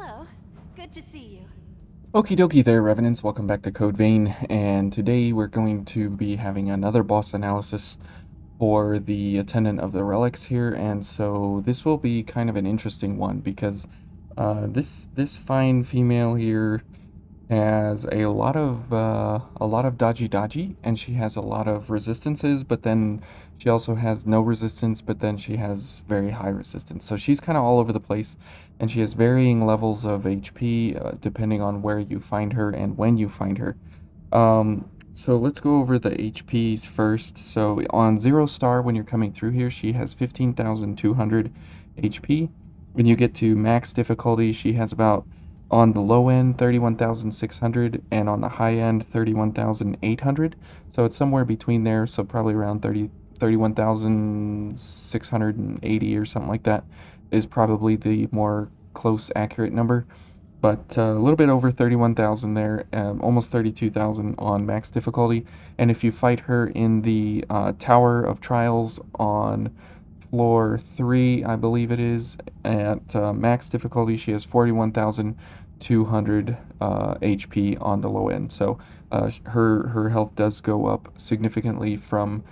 Hello. Good to see you. Okie dokie there, Revenants. Welcome back to Code Vein, and today we're going to be having another boss analysis for the Attendant of the Relics here, and so this will be kind of an interesting one because this fine female here has a lot of dodgy, and she has a lot of resistances, but then she also has no resistance, but then she has very high resistance. So she's kind of all over the place, and she has varying levels of HP depending on where you find her and when you find her. So let's go over the HPs first. So on 0 star, when you're coming through here, she has 15,200 HP. When you get to max difficulty, she has about, on the low end, 31,600, and on the high end, 31,800. So it's somewhere between there, so probably around 31,680 or something like that is probably the more close, accurate number, but a little bit over 31,000 there, almost 32,000 on max difficulty. And if you fight her in the Tower of Trials on floor 3, I believe it is, at max difficulty, she has 41,200 HP on the low end. So her health does go up significantly from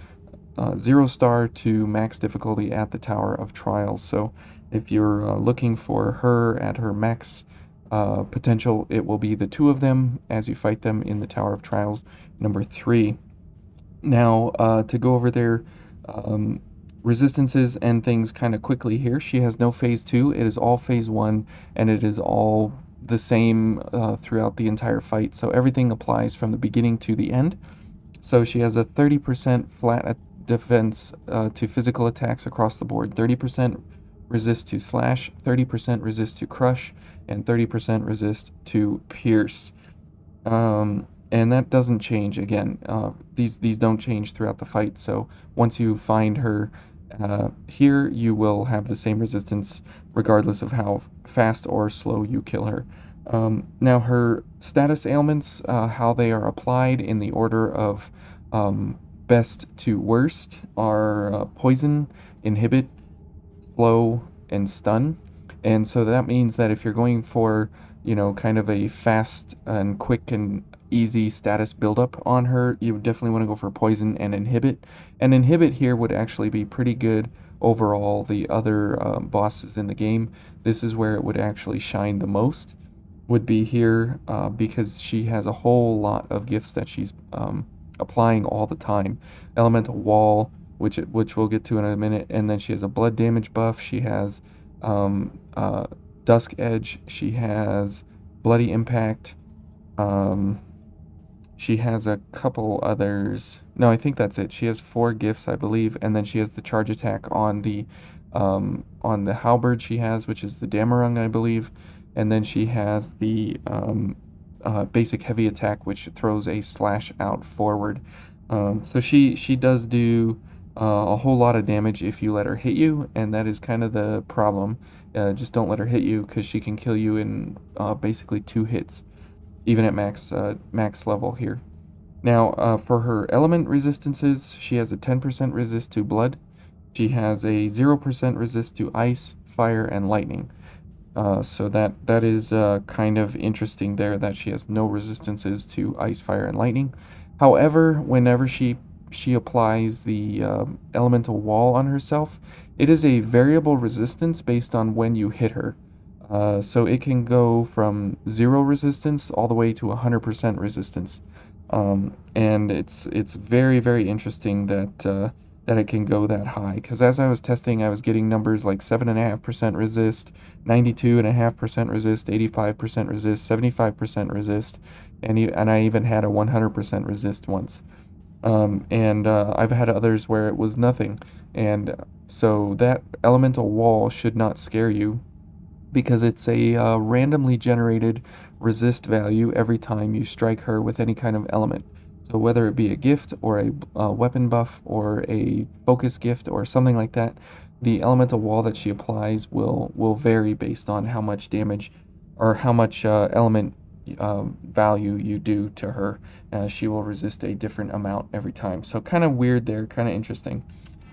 0 star to max difficulty at the Tower of Trials. So if you're looking for her at her max potential, it will be the two of them as you fight them in the Tower of Trials number 3. Now, to go over their um, resistances and things kind of quickly here, she has no phase 2. It is all phase 1, and it is all the same throughout the entire fight. So everything applies from the beginning to the end. So she has a 30% flat defense to physical attacks across the board, 30% resist to slash, 30% resist to crush, and 30% resist to pierce. And that doesn't change again. These don't change throughout the fight. So once you find her here, you will have the same resistance regardless of how fast or slow you kill her. Now her status ailments, how they are applied in the order of best to worst, are poison, inhibit, slow, and stun. And so that means that if you're going for, kind of a fast and quick and easy status buildup on her, you would definitely want to go for poison and inhibit. And inhibit here would actually be pretty good over all the other bosses in the game. This is where it would actually shine the most, would be here, because she has a whole lot of gifts that she's applying all the time. Elemental Wall, which we'll get to in a minute, and then she has a blood damage buff. She has um, uh, Dusk Edge. She has Bloody Impact. Um, she has a couple others. No, I think that's it. She has 4 gifts, I believe, and then she has the charge attack on the halberd she has, which is the Damarung, I believe, and then she has the basic heavy attack, which throws a slash out forward. So she does do a whole lot of damage if you let her hit you, and that is kind of the problem. Just don't let her hit you because she can kill you in basically 2 hits, even at max level here. Now, for her element resistances, she has a 10% resist to blood. She has a 0% resist to ice, fire, and lightning. So that is kind of interesting there, that she has no resistances to ice, fire, and lightning. However, whenever she applies the elemental wall on herself, it is a variable resistance based on when you hit her. So it can go from 0 resistance all the way to 100% resistance. And it's very, very interesting that it can go that high. Because as I was testing, I was getting numbers like 7.5% resist, 92.5% resist, 85% resist, 75% resist, and I even had a 100% resist once. And I've had others where it was nothing. And so that elemental wall should not scare you, because it's a randomly generated resist value every time you strike her with any kind of element. So whether it be a gift or a weapon buff or a focus gift or something like that, the elemental wall that she applies will vary based on how much damage or how much element value you do to her. She will resist a different amount every time. So kind of weird there, kind of interesting.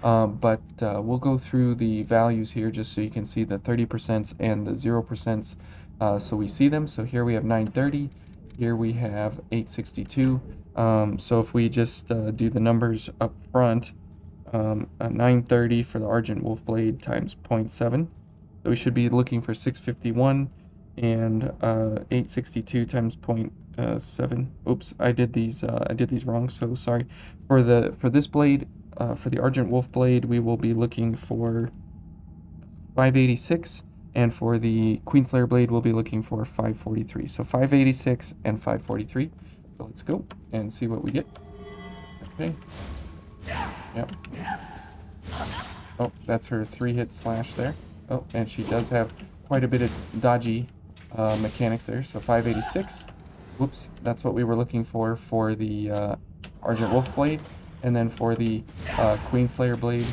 We'll go through the values here just so you can see the 30% and the 0%. So we see them. So here we have 930. Here we have 862. So if we just do the numbers up front, 930 for the Argent Wolf Blade times 0.7. So we should be looking for 651 and 862 times 0.7. Oops, I did these wrong, so sorry. For this blade, for the Argent Wolf Blade, we will be looking for 586, and for the Queenslayer Blade, we'll be looking for 543. So 586 and 543. So let's go and see what we get. Okay. Yep. Oh, that's her 3-hit slash there. Oh, and she does have quite a bit of dodgy mechanics there. So 586. Whoops, that's what we were looking for the Argent Wolf Blade. And then for the Queenslayer Blade,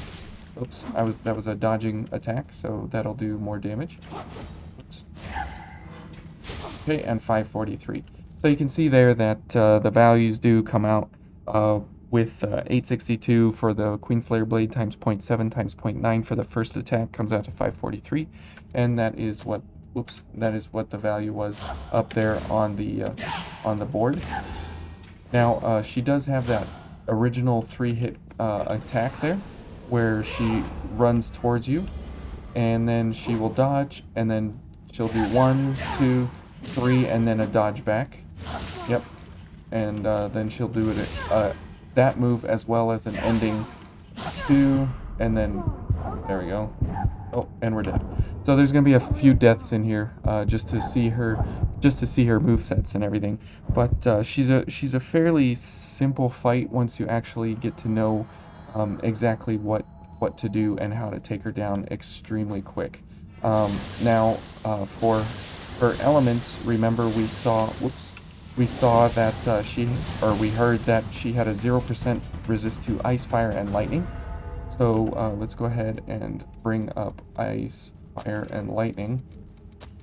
oops, that was a dodging attack, so that'll do more damage. Oops. Okay, and 543. So you can see there that the values do come out with 862 for the Queenslayer Blade times 0.7 times 0.9 for the first attack comes out to 543, and that is what the value was up there on the board. Now she does have that original 3-hit attack there, where she runs towards you, and then she will dodge, and then she'll do 1, 2, 3, and then a dodge back. Yep, and then she'll do it. That move as well as an ending 2, and then there we go. Oh, and we're dead. So there's gonna be a few deaths in here just to see her movesets and everything. But she's a fairly simple fight once you actually get to know exactly what to do and how to take her down extremely quick. Now for her elements, remember we saw that we heard that she had a 0% resist to ice, fire, and lightning. So let's go ahead and bring up ice, fire, and lightning.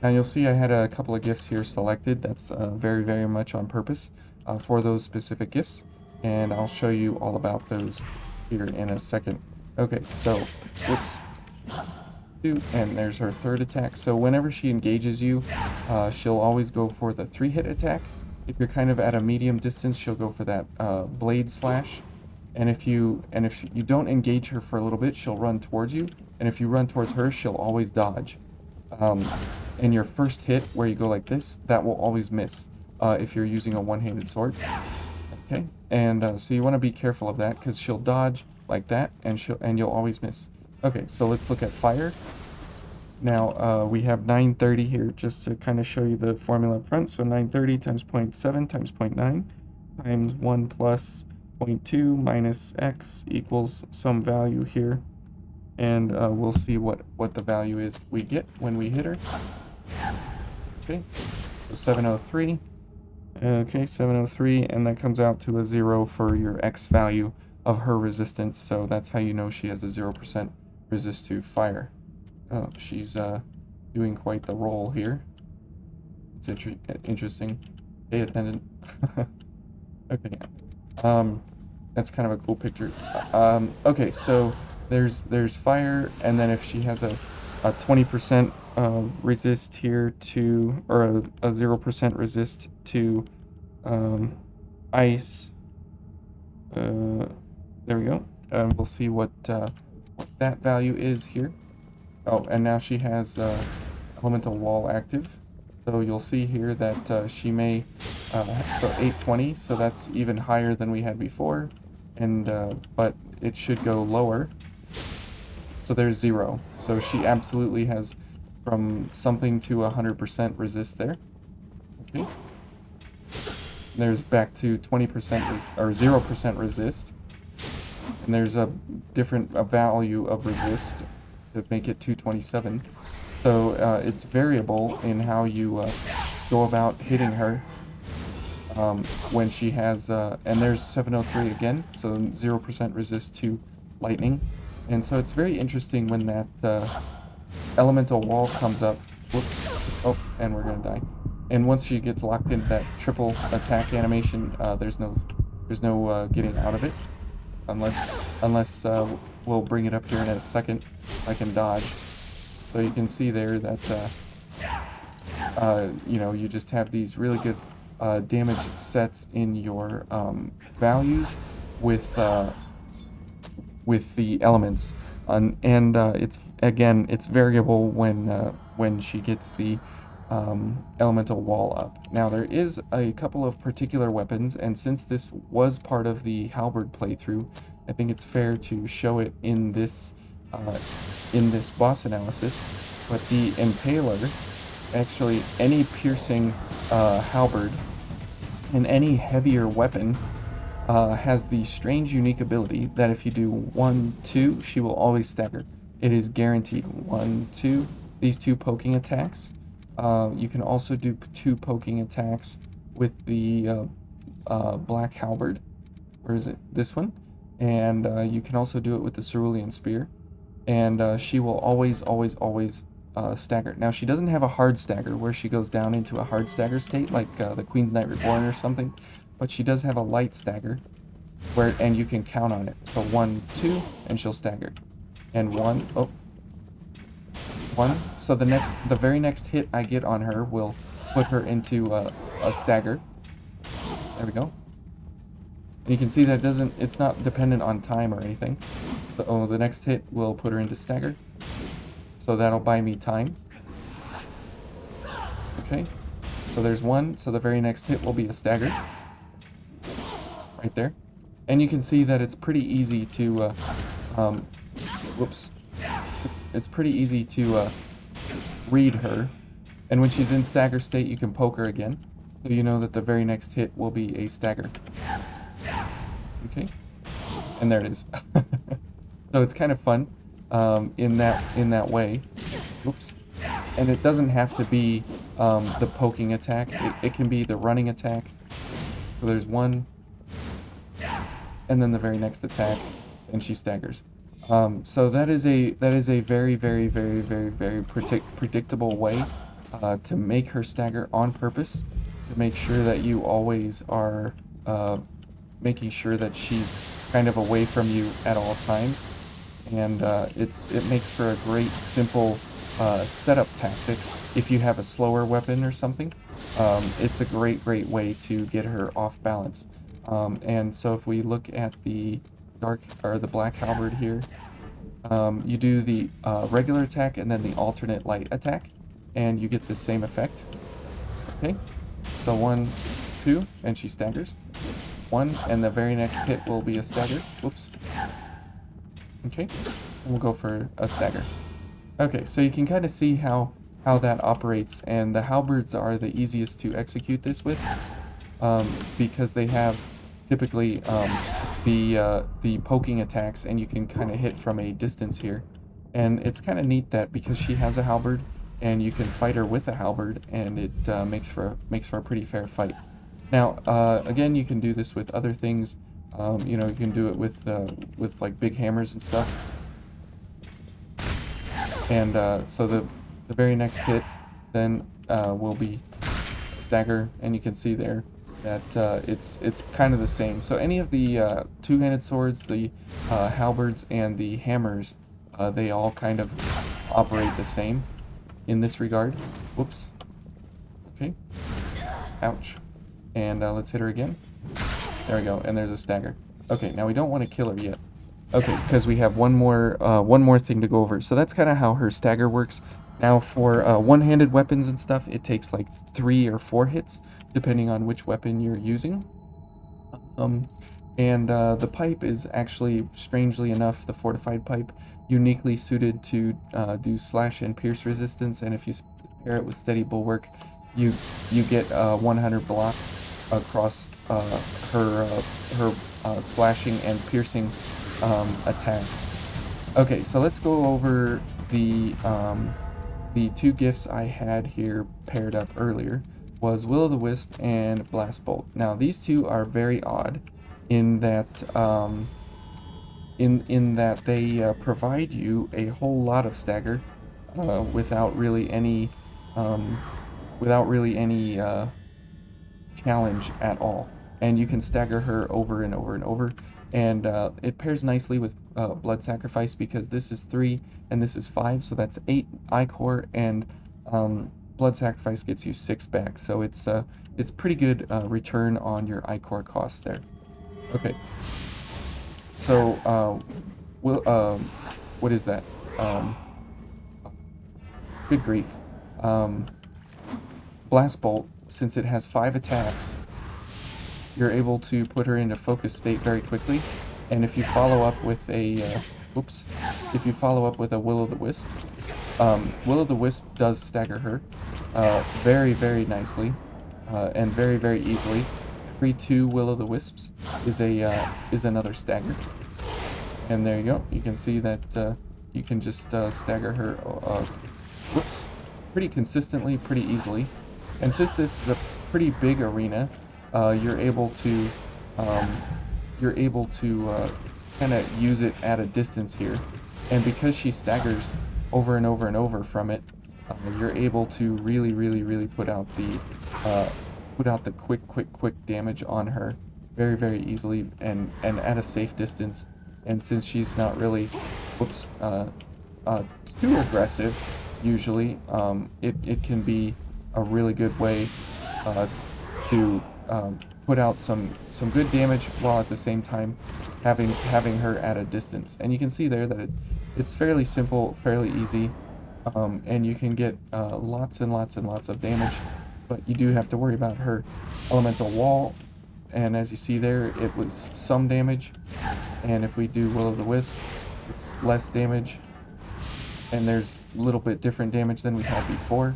Now you'll see I had a couple of gifts here selected. That's very, very much on purpose for those specific gifts. And I'll show you all about those here in a second. Okay, so, whoops. And there's her third attack. So whenever she engages you, she'll always go for the 3-hit attack. If you're kind of at a medium distance, she'll go for that blade slash. And if you don't engage her for a little bit, she'll run towards you. And if you run towards her, she'll always dodge. And your first hit, where you go like this, that will always miss if you're using a one-handed sword. Okay, and so you want to be careful of that, because she'll dodge like that, and you'll always miss. Okay, so let's look at fire. Now we have 930 here, just to kind of show you the formula up front. So 930 times 0.7 times 0.9 times 1 plus 0.2 minus x equals some value here. And we'll see what the value is we get when we hit her. Okay, so 703. Okay, 703, and that comes out to a 0 for your x value of her resistance. So that's how you know she has a 0% resist to fire. Oh, she's doing quite the roll here. It's interesting. Hey, Attendant. Okay. That's kind of a cool picture. Okay, so there's fire, and then if she has a 20% resist here to, or a 0% resist to ice. There we go. We'll see what that value is here. Oh, and now she has elemental wall active. So you'll see here that she may, so 820, so that's even higher than we had before, and but it should go lower. So there's 0. So she absolutely has from something to 100% resist there. Okay. There's back to 20% or 0% resist, and there's a different value of resist to make it 227. So it's variable in how you go about hitting her when she has, and there's 703 again, so 0% resist to lightning. And so it's very interesting when that elemental wall comes up. Whoops. Oh, and we're gonna die. And once she gets locked into that triple attack animation, there's no getting out of it. unless we'll bring it up here in a second. I can dodge. So you can see there that you know, you just have these really good damage sets in your values with the elements, and it's again it's variable when she gets the elemental wall up. Now there is a couple of particular weapons, and since this was part of the halberd playthrough, I think it's fair to show it in this boss analysis. But the Impaler, actually any piercing halberd and any heavier weapon has the strange unique ability that if you do 1, 2, she will always stagger. It is guaranteed 1, 2, these 2 poking attacks. You can also do 2 poking attacks with the black halberd. Where is it? This one. And you can also do it with the cerulean spear. And she will always stagger. Now she doesn't have a hard stagger where she goes down into a hard stagger state like the Queen's Knight Reborn or something, but she does have a light stagger and you can count on it. So 1, 2, and she'll stagger, and 1, oh, 1. So the very next hit I get on her will put her into a stagger. There we go. And you can see that it's not dependent on time or anything. So the next hit will put her into stagger. So that'll buy me time. Okay. So there's 1. So the very next hit will be a stagger. Right there. And you can see that it's pretty easy to, whoops. It's pretty easy to read her. And when she's in stagger state, you can poke her again. So you know that the very next hit will be a stagger. Okay. And there it is. So it's kind of fun in that way. Oops. And it doesn't have to be the poking attack. It can be the running attack. So there's 1, and then the very next attack, and she staggers. So that is a very predictable way to make her stagger on purpose, to make sure that you always are making sure that she's kind of away from you at all times. And it makes for a great simple setup tactic if you have a slower weapon or something. It's a great way to get her off balance. And so if we look at the black halberd here, you do the regular attack and then the alternate light attack, and you get the same effect. Okay, so 1, 2, and she staggers. 1, and the very next hit will be a stagger. Whoops. Okay, and we'll go for a stagger. Okay, so you can kind of see how that operates, and the halberds are the easiest to execute this with, because they have typically the poking attacks, and you can kind of hit from a distance here. And it's kind of neat that because she has a halberd, and you can fight her with a halberd, and it makes for a pretty fair fight. Now, again, you can do this with other things. You know, you can do it with like big hammers and stuff. And so the very next hit then will be stagger, and you can see there that it's kind of the same. So any of the two-handed swords, the halberds, and the hammers, they all kind of operate the same in this regard. Whoops. Okay. Ouch. And let's hit her again. There we go, and there's a stagger. Okay, now we don't want to kill her yet. Okay, because we have one more thing to go over. So that's kind of how her stagger works. Now for one-handed weapons and stuff, it takes like 3 or 4 hits, depending on which weapon you're using. And the pipe is actually, strangely enough, the fortified pipe, uniquely suited to do slash and pierce resistance. And if you pair it with steady bulwark, you get 100 block across her slashing and piercing attacks. Okay, so let's go over the 2 gifts I had here paired up earlier. Was Will-o-the-wisp and Blast Bolt. Now these 2 are very odd in that in that they provide you a whole lot of stagger without really any challenge at all, and you can stagger her over and over and over, and it pairs nicely with blood sacrifice because this is 3 and this is 5, so that's 8 ichor, and blood sacrifice gets you 6 back, so it's pretty good return on your ichor cost there. Okay, so what is that? Um, Good grief. Um, Blast Bolt, since it has 5 attacks, you're able to put her into focus state very quickly. And if you follow up with a, if you follow up with a Will-o-the-wisp, Will-o-the-wisp does stagger her very, very nicely and very, very easily. Every 2 Will-o-the-wisps is another stagger. And there you go. You can see that you can just stagger her pretty consistently, pretty easily. And since this is a pretty big arena, you're able to kind of use it at a distance here. And because she staggers over and over and over from it, you're able to really put out the quick damage on her very, very easily and at a safe distance. And since she's not really too aggressive, usually it can be a really good way to put out some good damage while at the same time having her at a distance. And you can see there that it's fairly simple, fairly easy, and you can get lots and lots and lots of damage, but you do have to worry about her elemental wall. And as you see there, it was some damage, and if we do Will-o-the-wisp, it's less damage, and there's a little bit different damage than we had before.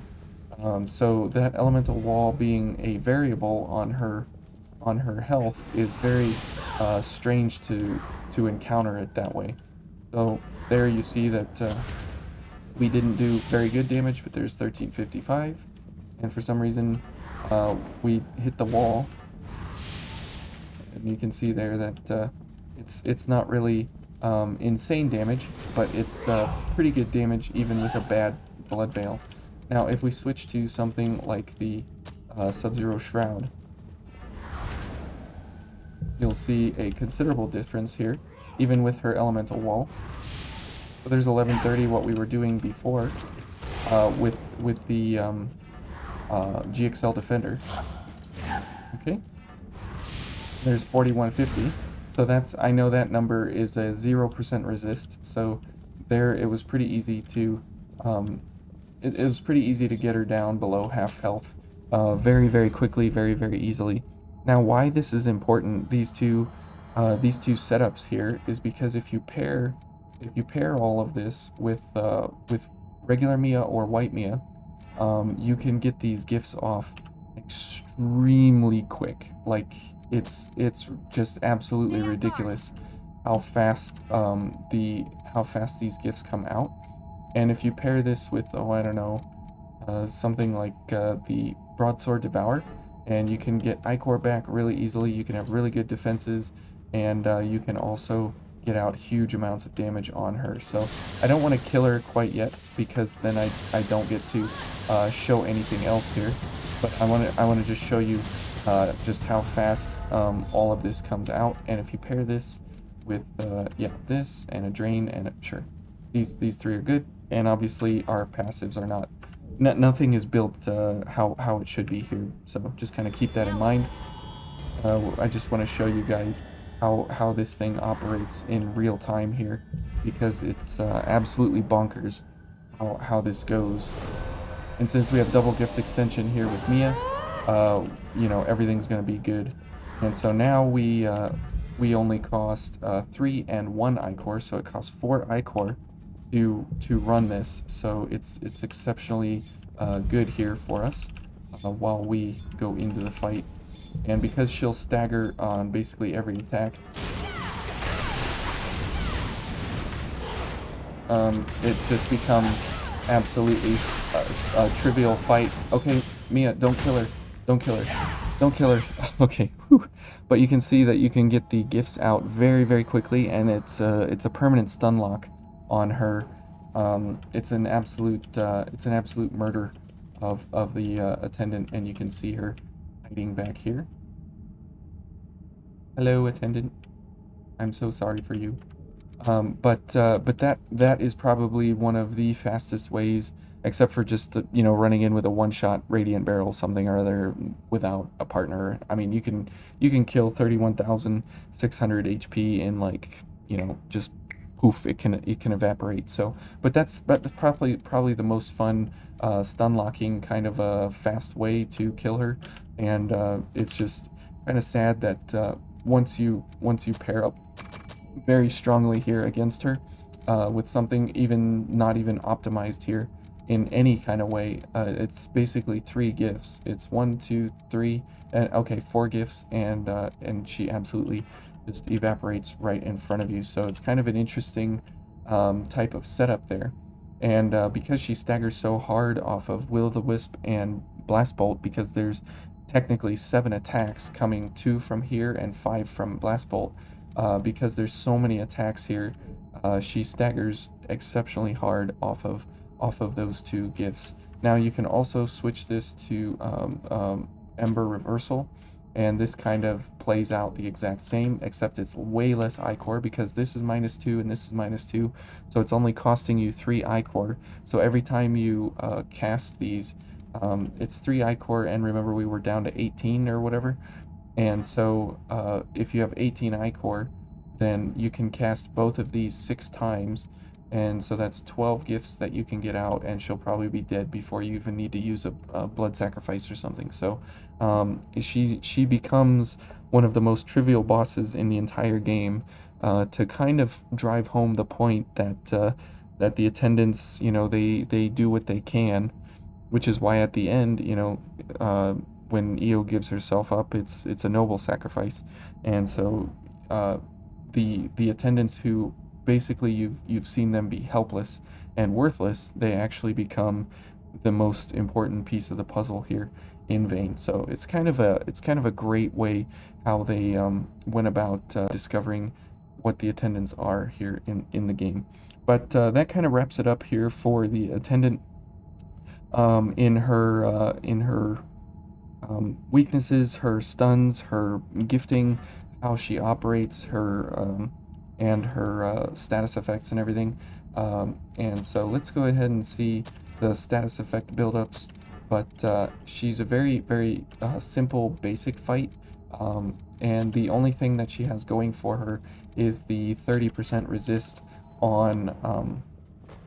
So that elemental wall being a variable on her health is very strange to encounter it that way. So there you see that we didn't do very good damage, but there's 1355, and for some reason we hit the wall, and you can see there that it's not really insane damage, but it's pretty good damage even with a bad blood veil. Now if we switch to something like the Sub-Zero Shroud, you'll see a considerable difference here, even with her elemental wall. So there's 1130, what we were doing before with the GXL Defender. Okay, there's 4150. So that's, I know that number is a 0% resist. So there, it was pretty easy to it was pretty easy to get her down below half health very quickly, very easily. Now, why this is important, these two setups here, is because if you pair all of this with regular Mia or white Mia, you can get these gifts off extremely quick. Like it's just absolutely ridiculous how fast these gifts come out. And if you pair this with, oh, I don't know, something like the Broadsword Devour, and you can get ichor back really easily, you can have really good defenses, and you can also get out huge amounts of damage on her. So I don't want to kill her quite yet, because then I don't get to show anything else here. But I want to just show you just how fast all of this comes out. And if you pair this with this and a drain and sure, these three are good. And obviously our passives are nothing is built how it should be here. So just kind of keep that in mind. I just want to show you guys how this thing operates in real time here, because it's absolutely bonkers how this goes. And since we have double gift extension here with Mia, everything's going to be good. And so now we only cost 3 and 1 ichor, so it costs 4 ichor to run this. So it's exceptionally good here for us while we go into the fight. And because she'll stagger on basically every attack, it just becomes absolutely a trivial fight. Okay, Mia, don't kill her. Don't kill her. Don't kill her. Okay. Whew. But you can see that you can get the gifts out very quickly, and it's a permanent stun lock on her. It's an absolute murder of the attendant, and you can see her hiding back here. Hello, attendant. I'm so sorry for you. But that is probably one of the fastest ways, except for just running in with a one-shot radiant barrel something or other without a partner. I mean, you can kill 31,600 HP in like just poof, it can evaporate. So, but that's probably the most fun stun locking kind of a fast way to kill her, and it's just kind of sad that once you pair up very strongly here against her with something even not even optimized here in any kind of way. It's basically three gifts. It's one, two, three, and okay, four gifts, and she absolutely just evaporates right in front of you. So it's kind of an interesting type of setup there. And because she staggers so hard off of Will-o-the-wisp and Blast Bolt, because there's technically 7 attacks coming, 2 from here and 5 from Blast Bolt, because there's so many attacks here, she staggers exceptionally hard off of those 2 gifts. Now you can also switch this to Ember Reversal, and this kind of plays out the exact same, except it's way less Ichor because this is -2 and this is -2, so it's only costing you 3 Ichor. So every time you cast these, it's 3 Ichor, and remember we were down to 18 or whatever. And so if you have 18 Ichor, then you can cast both of these 6 times, and so that's 12 gifts that you can get out, and she'll probably be dead before you even need to use a blood sacrifice or something. So she becomes one of the most trivial bosses in the entire game, to kind of drive home the point that the attendants, they do what they can, which is why at the end, when Io gives herself up, it's a noble sacrifice. And so the attendants who basically you've seen them be helpless and worthless, they actually become the most important piece of the puzzle here in Vayne. So it's kind of a great way how they went about discovering what the attendants are here in the game. But that kind of wraps it up here for the attendant, in her weaknesses, her stuns, her gifting, how she operates, and her status effects and everything. And so let's go ahead and see the status effect buildups. But she's a very, very simple, basic fight. And the only thing that she has going for her is the 30% resist on.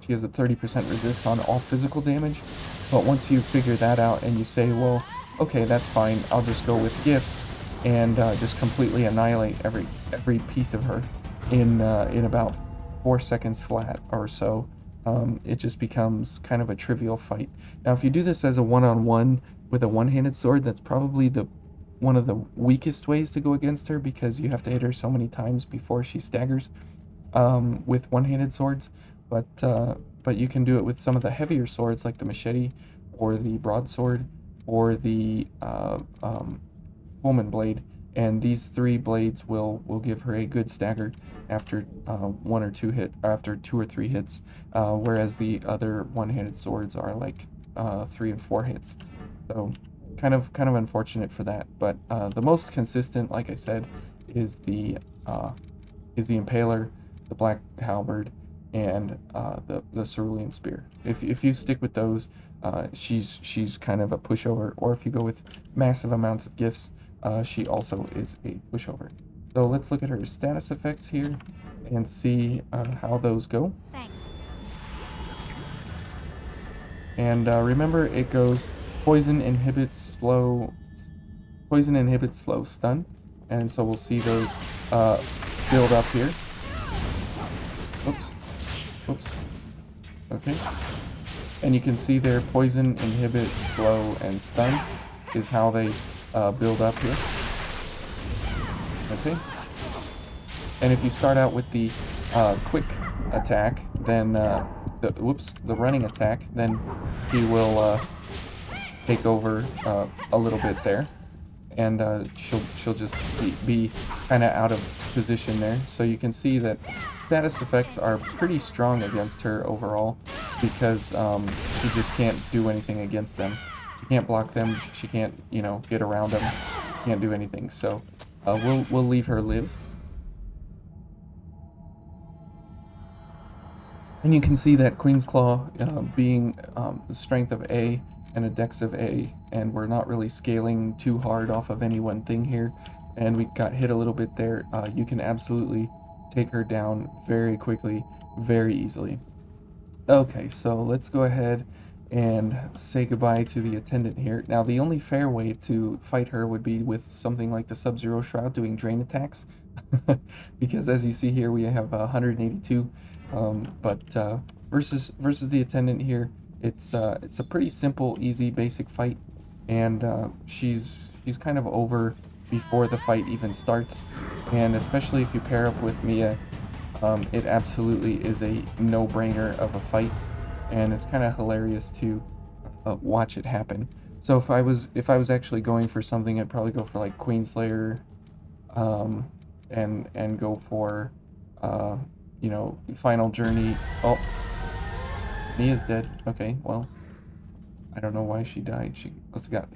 She has a 30% resist on all physical damage. But once you figure that out and you say, well, okay, that's fine, I'll just go with gifts and just completely annihilate every piece of her in about 4 seconds flat or so, it just becomes kind of a trivial fight. Now, if you do this as a one-on-one with a one-handed sword, that's probably one of the weakest ways to go against her, because you have to hit her so many times before she staggers with one-handed swords. But you can do it with some of the heavier swords like the machete or the broadsword or the Fulmin blade, and these 3 blades will give her a good stagger after 1 or 2 after 2 or 3 hits, whereas the other one-handed swords are like 3 and 4 hits. So kind of unfortunate for that. But the most consistent, like I said, is the Impaler, the Black Halberd, and the Cerulean Spear. If you stick with those, she's kind of a pushover. Or if you go with massive amounts of gifts, she also is a pushover. So let's look at her status effects here and see how those go. Thanks. And remember, it goes poison, inhibit, slow stun, and so we'll see those build up here. Oops. Okay. And you can see there, poison, inhibit, slow, and stun is how they build up here. Okay. And if you start out with the quick attack, then the running attack, then he will take over a little bit there, and she'll just be kind of out of position there. So you can see that status effects are pretty strong against her overall, because she just can't do anything against them. She can't block them. She can't, get around them. Can't do anything. So we'll leave her live. And you can see that Queen's Claw being the strength of A and a dex of A, and we're not really scaling too hard off of any one thing here, and we got hit a little bit there. You can absolutely take her down very quickly, very easily. Okay, so let's go ahead and say goodbye to the attendant here. Now, the only fair way to fight her would be with something like the Sub-Zero Shroud doing drain attacks. Because as you see here, we have 182. But versus the attendant here, it's a pretty simple, easy, basic fight, and she's kind of over before the fight even starts. And especially if you pair up with Mia, it absolutely is a no-brainer of a fight, and it's kind of hilarious to watch it happen. So if I was actually going for something, I'd probably go for like Queenslayer, um, and go for uh, Final Journey. Oh, Mia's dead. Okay, well, I don't know why she died. She must have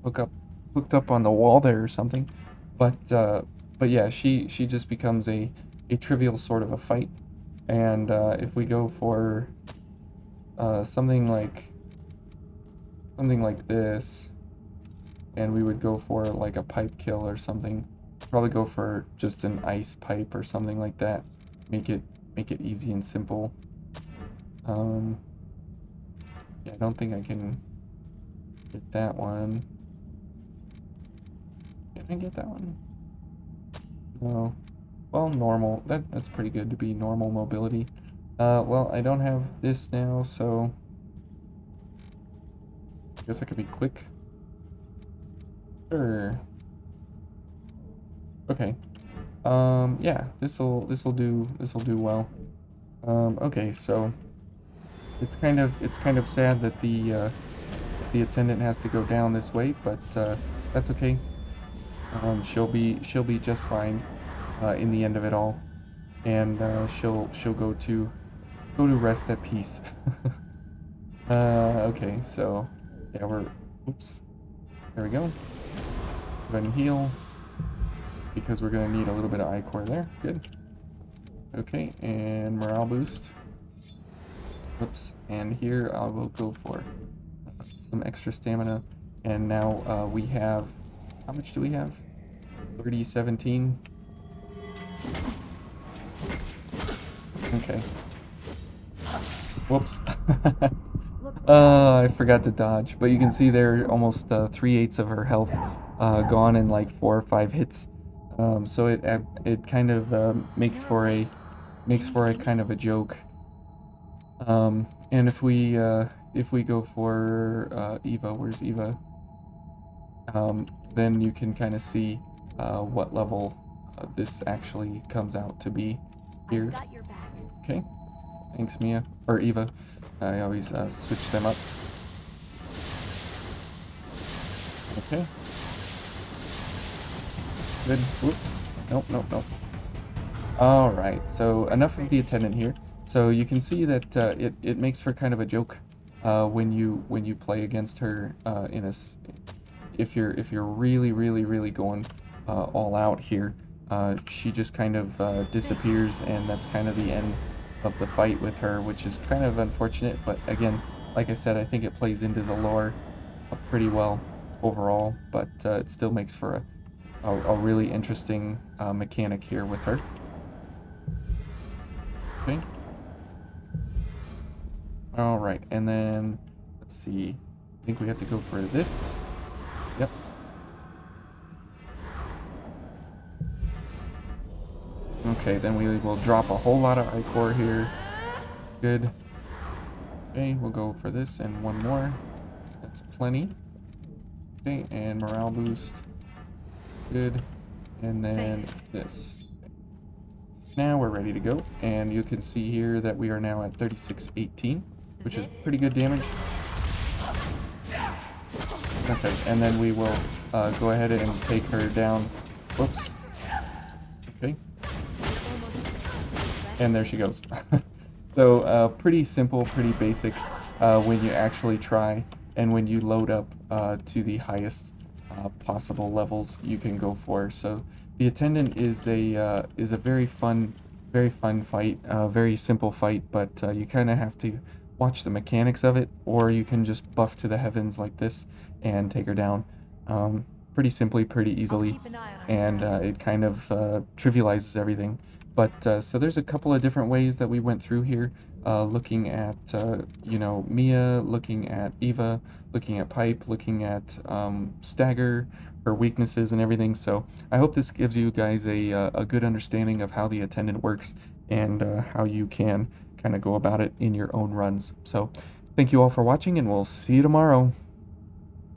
got hooked up on the wall there or something. But yeah, she just becomes a trivial sort of a fight. And if we go for something like this, and we would go for like a pipe kill or something, probably go for just an ice pipe or something like that. Make it easy and simple. Yeah, I don't think I can get that one. Can I get that one? No. Well, normal. That's pretty good to be normal mobility. Well, I don't have this now, so I guess I could be quick. Sure. Okay. Yeah, this'll do well. Okay, so it's kind of sad that the attendant has to go down this way, but that's okay. She'll be just fine in the end of it all, and she'll go to rest at peace. Okay, so yeah, oops, there we go. Go ahead and heal, because we're gonna need a little bit of ichor there. Good. Okay, and morale boost. Oops, and here I will go for some extra stamina, and now we have, how much do we have? 30-17. Okay. Whoops. I forgot to dodge, but you can see there almost 3/8 of her health gone in like 4 or 5 hits. So it kind of makes for a kind of a joke. And if we go for Eva, where's Eva? Then you can kind of see what level this actually comes out to be here. I've got your back. Okay, thanks Mia, or Eva. I always switch them up. Okay. Good. Whoops. Nope, nope, nope. Alright, so enough of the attendant here. So you can see that it makes for kind of a joke when you play against her if you're really going all out here. She just kind of disappears, and that's kind of the end of the fight with her, which is kind of unfortunate. But again, like I said, I think it plays into the lore pretty well overall. But it still makes for a really interesting mechanic here with her. Okay. All right, and then let's see. I think we have to go for this. Yep. Okay, then we will drop a whole lot of ichor here. Good. Okay, we'll go for this and one more. That's plenty. Okay, and morale boost. Good. And then this. Now we're ready to go, and you can see here that we are now at 36-18, which is pretty good damage. Okay, and then we will go ahead and take her down. Whoops. Okay. And there she goes. So pretty simple, pretty basic when you actually try, and when you load up to the highest possible levels you can go for. So the attendant is a very fun very fun fight, very simple fight, but you kind of have to watch the mechanics of it, or you can just buff to the heavens like this and take her down pretty simply, pretty I'll easily, keep an eye on our and it surroundings. kind of trivializes everything. But so there's a couple of different ways that we went through here, looking at Mia, looking at Eva, looking at Pipe, looking at Stagger, her weaknesses and everything. So I hope this gives you guys a good understanding of how the attendant works and how you can kind of go about it in your own runs. So thank you all for watching, and we'll see you tomorrow.